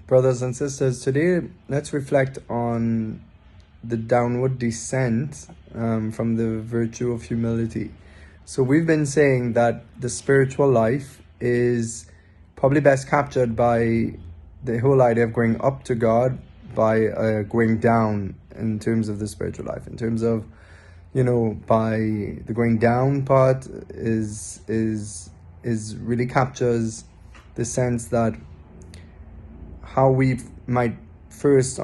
Brothers and sisters, today let's reflect on the downward descent from the virtue of humility. So we've been saying that the spiritual life is probably best captured by the whole idea of going up to God by going down in terms of the spiritual life. In terms of, by the going down part is really captures the sense that how we might first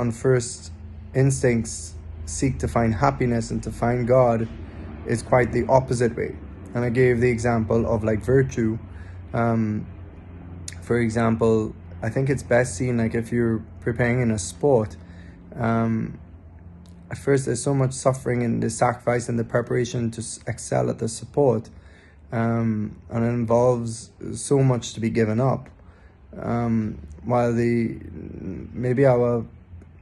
instincts seek to find happiness and to find God is quite the opposite way. And I gave the example of like virtue. For example, I think it's best seen like if you're preparing in a sport. At first there's so much suffering in the sacrifice and the preparation to excel at the sport, and it involves so much to be given up. While maybe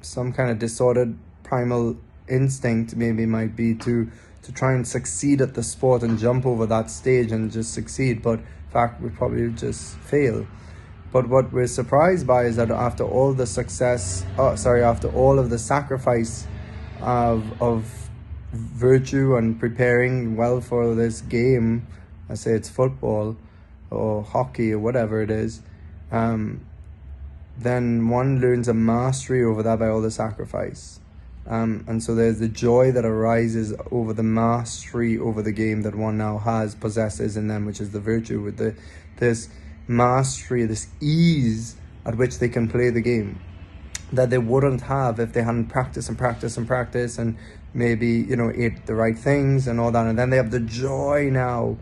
some kind of disordered primal instinct maybe might be to try and succeed at the sport and jump over that stage and just succeed, but in fact we probably just fail. But what we're surprised by is that after all of the sacrifice of virtue and preparing well for this game, I say it's football or hockey or whatever it is, then one learns a mastery over that by all the sacrifice. And so there's the joy that arises over the mastery over the game that one now possesses in them, which is the virtue, with this mastery, this ease at which they can play the game that they wouldn't have if they hadn't practiced and maybe, ate the right things and all that. And then they have the joy now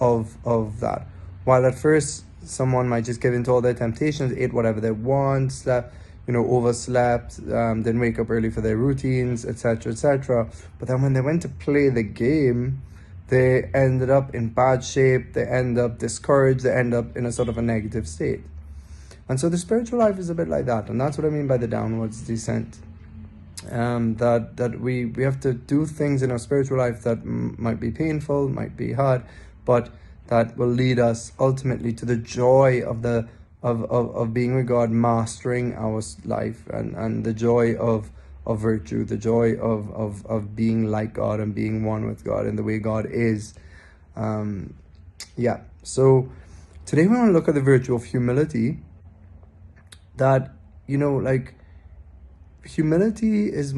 of that. While at first someone might just give into all their temptations, ate whatever they want, slept, overslept, didn't wake up early for their routines, etc. But then when they went to play the game, they ended up in bad shape, they end up discouraged, they end up in a sort of a negative state. And so the spiritual life is a bit like that, and that's what I mean by the downwards descent. That we have to do things in our spiritual life that might be painful, might be hard, but that will lead us ultimately to the joy of being with God, mastering our life, and the joy of virtue, the joy of being like God and being one with God in the way God is. So today we want to look at the virtue of humility. That, humility is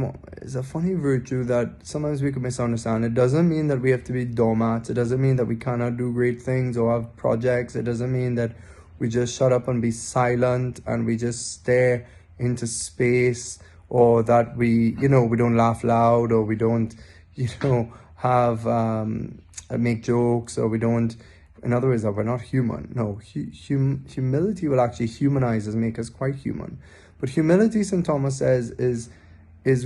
a funny virtue that sometimes we can misunderstand. It doesn't mean that we have to be doormats. It doesn't mean that we cannot do great things or have projects. It doesn't mean that we just shut up and be silent and we just stare into space, or that we don't laugh loud, or we don't, have make jokes, or we don't. In other words, that we're not human. No, humility will actually humanize us, make us quite human. But humility, St. Thomas says, is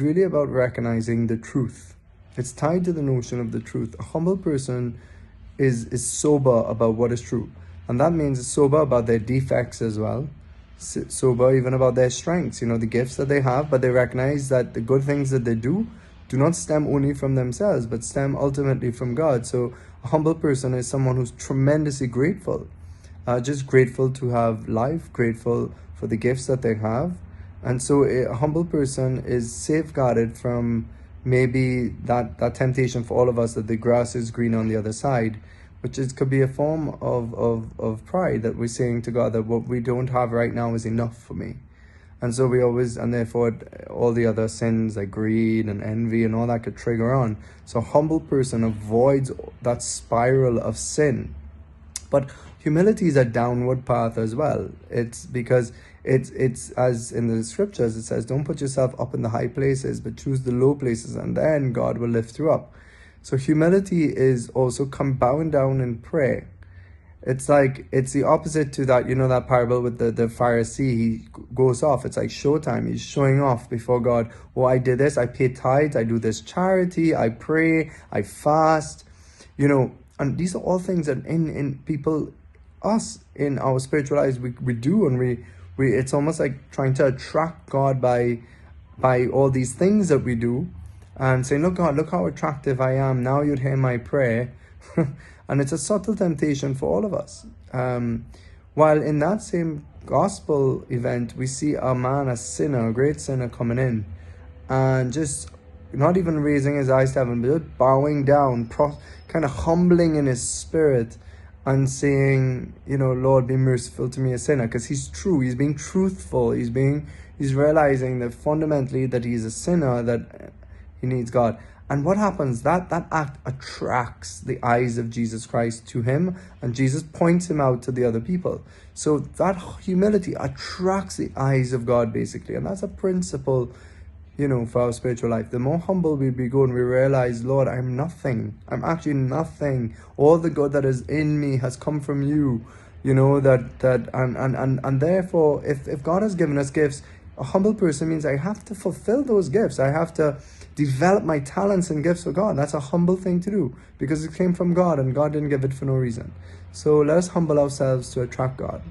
really about recognizing the truth. It's tied to the notion of the truth. A humble person is sober about what is true. And that means it's sober about their defects as well. Sober even about their strengths, the gifts that they have, but they recognize that the good things that they do not stem only from themselves, but stem ultimately from God. So a humble person is someone who's tremendously grateful, just grateful to have life, grateful for the gifts that they have. And so a humble person is safeguarded from maybe that temptation for all of us that the grass is green on the other side, which could be a form of pride, that we're saying to God that what we don't have right now is enough for me. And so and therefore all the other sins like greed and envy and all that could trigger on. So a humble person avoids that spiral of sin. But humility is a downward path as well. It's because it's as in the scriptures, it says, don't put yourself up in the high places, but choose the low places, and then God will lift you up. So humility is also bowing down in prayer. It's the opposite to that, that parable with the Pharisee. He goes off. It's like showtime. He's showing off before God. Oh, I did this. I pay tithes. I do this charity. I pray. I fast. And these are all things that in people, us, in our spiritual lives, we do. And we it's almost like trying to attract God by all these things that we do. And saying, look, God, look how attractive I am. Now you'd hear my prayer. And it's a subtle temptation for all of us. While in that same gospel event, we see a man, a sinner, a great sinner coming in, and just not even raising his eyes to heaven, but just bowing down, kind of humbling in his spirit, and saying, Lord, be merciful to me, a sinner. Because he's true, he's being truthful, he's realizing that fundamentally that he's a sinner, that he needs God. And what happens? That act attracts the eyes of Jesus Christ to him, and Jesus points him out to the other people. So that humility attracts the eyes of God, basically. And that's a principle, for our spiritual life. The more humble we go and we realize, Lord, I'm nothing. I'm actually nothing. All the good that is in me has come from you. And therefore, if God has given us gifts, a humble person means I have to fulfill those gifts. I have to develop my talents and gifts for God. That's a humble thing to do, because it came from God, and God didn't give it for no reason. So let us humble ourselves to attract God.